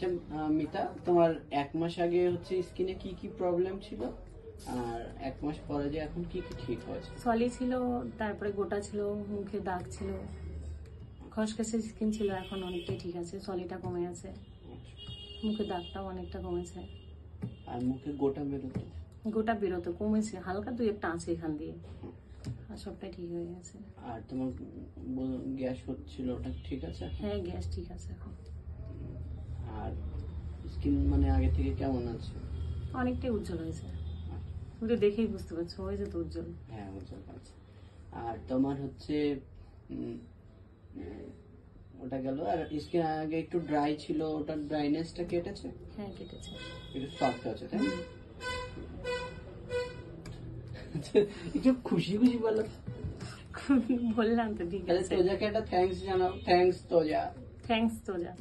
আচ্ছা মিতা, তোমার 1 মাস আগে হচ্ছে স্কিনে কি কি প্রবলেম ছিল, আর 1 মাস পরে যে এখন কি কি ঠিক হয়েছে? সলি ছিল, তারপরে গোটা ছিল, মুখে দাগ ছিল, খসখসে স্কিন ছিল, এখন অনেকটাই ঠিক আছে, সলিটা কমে গেছে, মুখে দাগটাও অনেকটা কমেছে। আর মুখে গোটা বেরোতো? গোটা বেরোতো, কমেছে, হালকা 2-1টা আছে এখান দিয়ে, আর সবটাই ঠিক হয়ে গেছে। আর তোমার গ্যাস হচ্ছিল, ওটা ঠিক আছে? হ্যাঁ, গ্যাস ঠিক আছে এখন। আর স্কিন মানে আগে থেকে কেমন আছে? অনেকটাই উজ্জ্বল হয়েছে, তুমি তো দেখেই বুঝতে পারছো, হয়েছে তো উজ্জ্বল। হ্যাঁ, উজ্জ্বল আছে। আর তোমার হচ্ছে ওটা গেল। আর স্কিন আগে একটু ড্রাই ছিল, ওটার ড্রাইনেসটা কেটেছে? হ্যাঁ, কেটেছে, একটু সফট আছে, তাই না? একটু খুশি খুশি বলো। বললাম তো ঠিক আছে। তোজাকে একটা থ্যাঙ্কস জানাও। থ্যাঙ্কস তোজা। থ্যাঙ্কস তোজা।